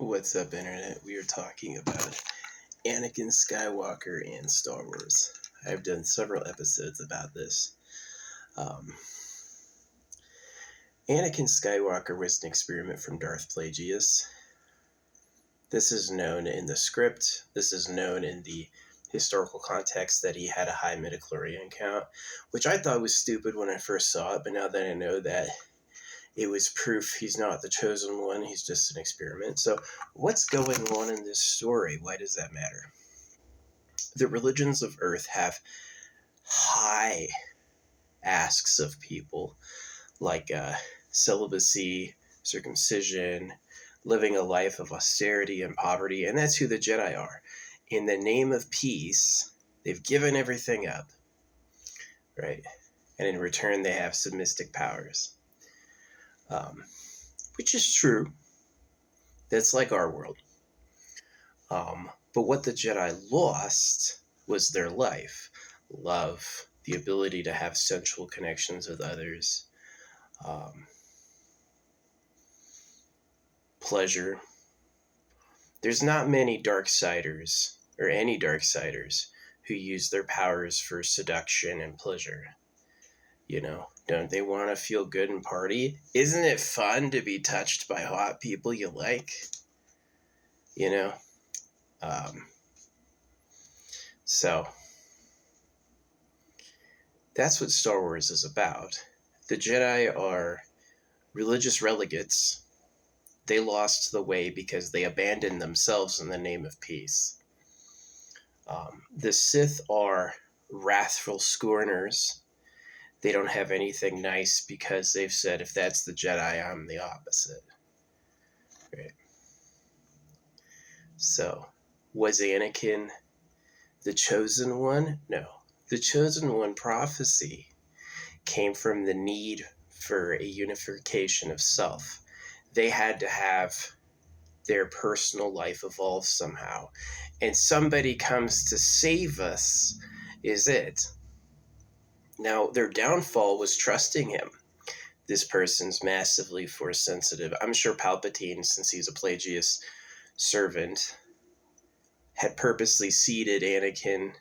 What's up, Internet? We are talking about Anakin Skywalker and Star Wars. I've done several episodes about this. Anakin Skywalker was an experiment from Darth Plagueis. This is known in the script. This is known in the historical context that he had a high midichlorian count, which I thought was stupid when I first saw it, but now that I know that it was proof he's not the chosen one, he's just an experiment. So what's going on in this story? Why does that matter? The religions of Earth have high asks of people, like celibacy, circumcision, living a life of austerity and poverty, and that's who the Jedi are. In the name of peace, they've given everything up, right? And in return, they have submissive powers. Which is true. That's like our world. But what the Jedi lost was their life, love, the ability to have sensual connections with others, pleasure. There's not many Darksiders, or any Darksiders, who use their powers for seduction and pleasure. You know, don't they want to feel good and party? Isn't it fun to be touched by hot people you like? You know? So, that's what Star Wars is about. The Jedi are religious relegates. They lost the way because they abandoned themselves in the name of peace. The Sith are wrathful scorners. They don't have anything nice because they've said, if that's the Jedi, I'm the opposite. Right? So, was Anakin the chosen one? No. The chosen one prophecy came from the need for a unification of self. They had to have their personal life evolve somehow. And somebody comes to save us, is it. Now, their downfall was trusting him. This person's massively force sensitive. I'm sure Palpatine, since he's a Plagueis servant, had purposely seeded Anakin,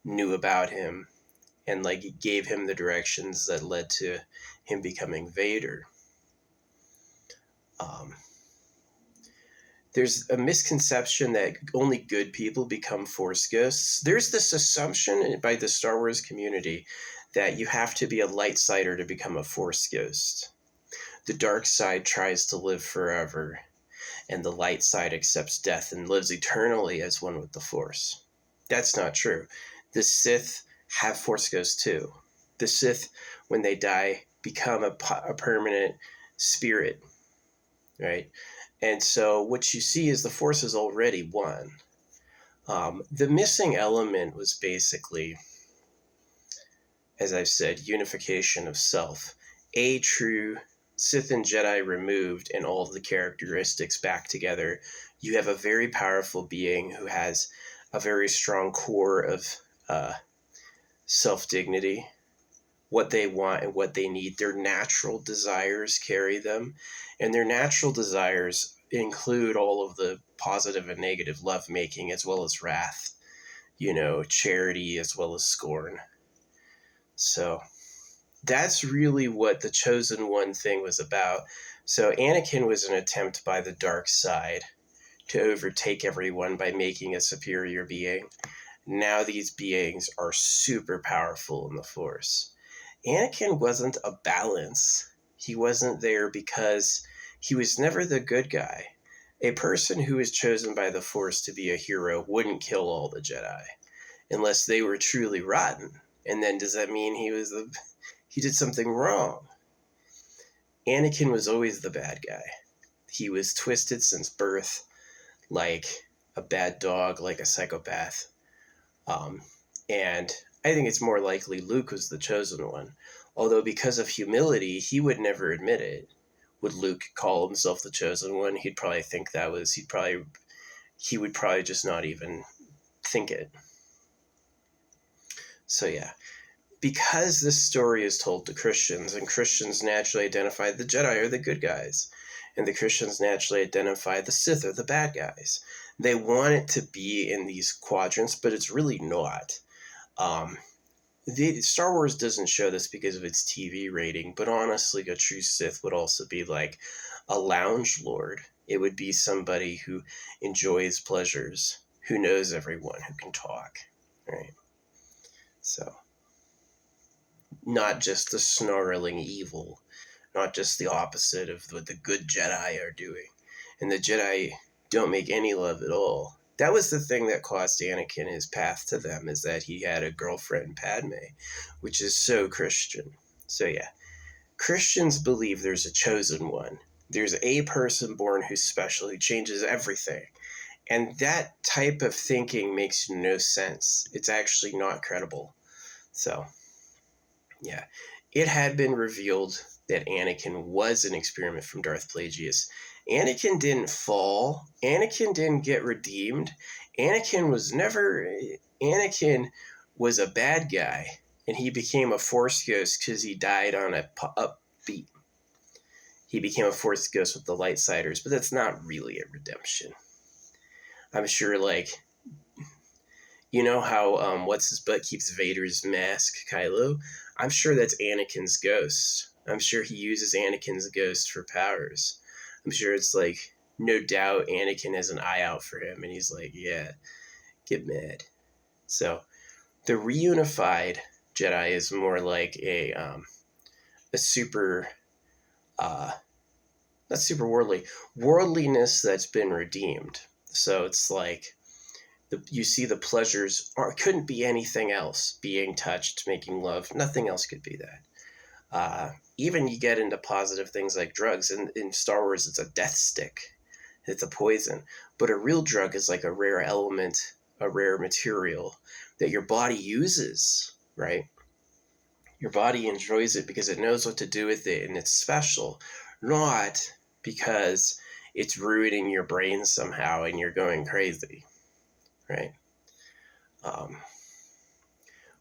knew about him, and gave him the directions that led to him becoming Vader. There's a misconception that only good people become Force ghosts. There's this assumption by the Star Wars community that you have to be a light sider to become a Force ghost. The dark side tries to live forever, and the light side accepts death and lives eternally as one with the Force. That's not true. The Sith have Force ghosts too. The Sith, when they die, become a permanent spirit, right? And so what you see is the Force is already one. The missing element was basically, as I've said, unification of self. A true Sith and Jedi removed and all of the characteristics back together. You have a very powerful being who has a very strong core of self-dignity, what they want and what they need. Their natural desires carry them, and their natural desires include all of the positive and negative lovemaking as well as wrath, charity as well as scorn. So that's really what the Chosen One thing was about. So Anakin was an attempt by the dark side to overtake everyone by making a superior being. Now these beings are super powerful in the Force. Anakin wasn't a balance. He wasn't there because he was never the good guy. A person who is chosen by the Force to be a hero wouldn't kill all the Jedi unless they were truly rotten. And then does that mean he did something wrong? Anakin was always the bad guy. He was twisted since birth, like a bad dog, like a psychopath. And I think it's more likely Luke was the chosen one. Although because of humility, he would never admit it. Would Luke call himself the chosen one? He'd probably think he would probably just not even think it. So yeah, because this story is told to Christians, and Christians naturally identify the Jedi are the good guys, And the Christians naturally identify the Sith are the bad guys. They want it to be in these quadrants, but it's really not. Star Wars doesn't show this because of its TV rating, but honestly, a true Sith would also be like a lounge lord. It would be somebody who enjoys pleasures, who knows everyone, who can talk, right? So, not just the snarling evil, not just the opposite of what the good Jedi are doing. And the Jedi don't make any love at all. That was the thing that cost Anakin his path to them, is that he had a girlfriend, Padme, which is so Christian. So yeah, Christians believe there's a chosen one. There's a person born who's special, who changes everything. And that type of thinking makes no sense. It's actually not credible. So, yeah. It had been revealed that Anakin was an experiment from Darth Plagueis. Anakin didn't fall. Anakin didn't get redeemed. Anakin was a bad guy, and he became a Force ghost because he died on a upbeat. He became a Force ghost with the Lightsiders, but that's not really a redemption. I'm sure, like, you know how what's his butt keeps Vader's mask, Kylo? I'm sure that's Anakin's ghost. I'm sure he uses Anakin's ghost for powers. I'm sure it's like, no doubt Anakin has an eye out for him, and he's like, yeah, get mad. So the reunified Jedi is more like a super, not super worldly, worldliness that's been redeemed. So it's like, you see the pleasures couldn't be anything else. Being touched, making love, nothing else could be that. Even you get into positive things like drugs. In Star Wars, it's a death stick. It's a poison. But a real drug is like a rare element, a rare material that your body uses, right? Your body enjoys it because it knows what to do with it, and it's special. Not because it's ruining your brain somehow and you're going crazy. Right?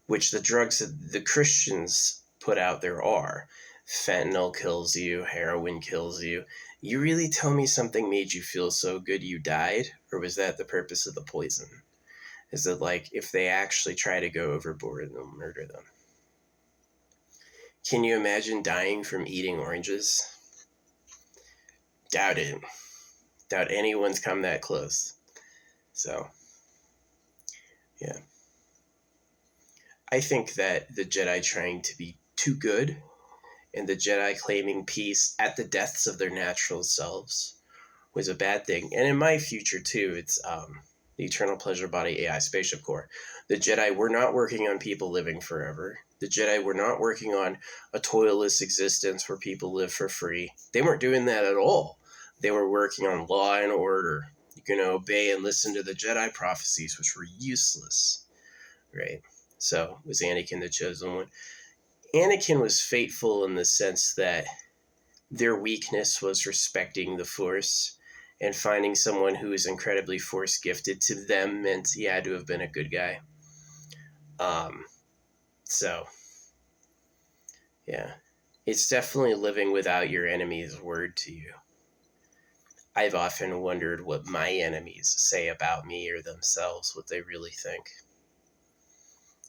Which the drugs that the Christians put out there are. Fentanyl kills you, heroin kills you. You really tell me something made you feel so good you died? Or was that the purpose of the poison? Is it like, if they actually try to go overboard, they'll murder them? Can you imagine dying from eating oranges? Doubt it. Doubt anyone's come that close. So, yeah. I think that the Jedi trying to be too good and the Jedi claiming peace at the deaths of their natural selves was a bad thing. And in my future, too, it's the Eternal Pleasure Body AI Spaceship Core. The Jedi were not working on people living forever. The Jedi were not working on a toilless existence where people live for free. They weren't doing that at all. They were working on law and order. You can obey and listen to the Jedi prophecies, which were useless, right? So was Anakin the chosen one? Anakin was fateful in the sense that their weakness was respecting the Force, and finding someone who is incredibly Force gifted to them meant he had to have been a good guy. So, yeah. It's definitely living without your enemy's word to you. I've often wondered what my enemies say about me or themselves, what they really think.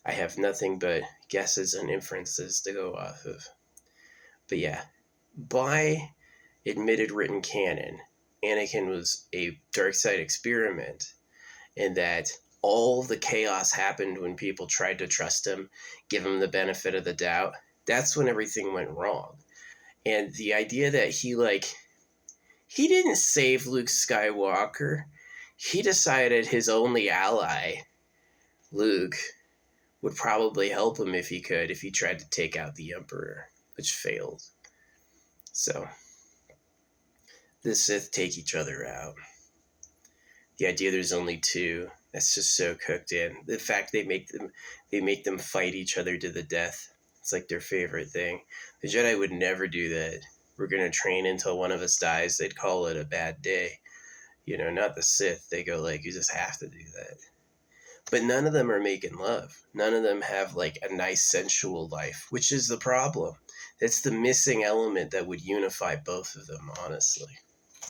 I have nothing but guesses and inferences to go off of. But yeah, by admitted written canon, Anakin was a dark side experiment, and that all the chaos happened when people tried to trust him, give him the benefit of the doubt. That's when everything went wrong. And the idea that he didn't save Luke Skywalker. He decided his only ally, Luke, would probably help him if he could, if he tried to take out the Emperor, which failed. So, the Sith take each other out. The idea there's only two, that's just so cooked in. The fact they make them fight each other to the death. It's like their favorite thing. The Jedi would never do that. We're going to train until one of us dies. They'd call it a bad day. Not the Sith. They go like, you just have to do that. But none of them are making love. None of them have like a nice sensual life, which is the problem. It's the missing element that would unify both of them, honestly.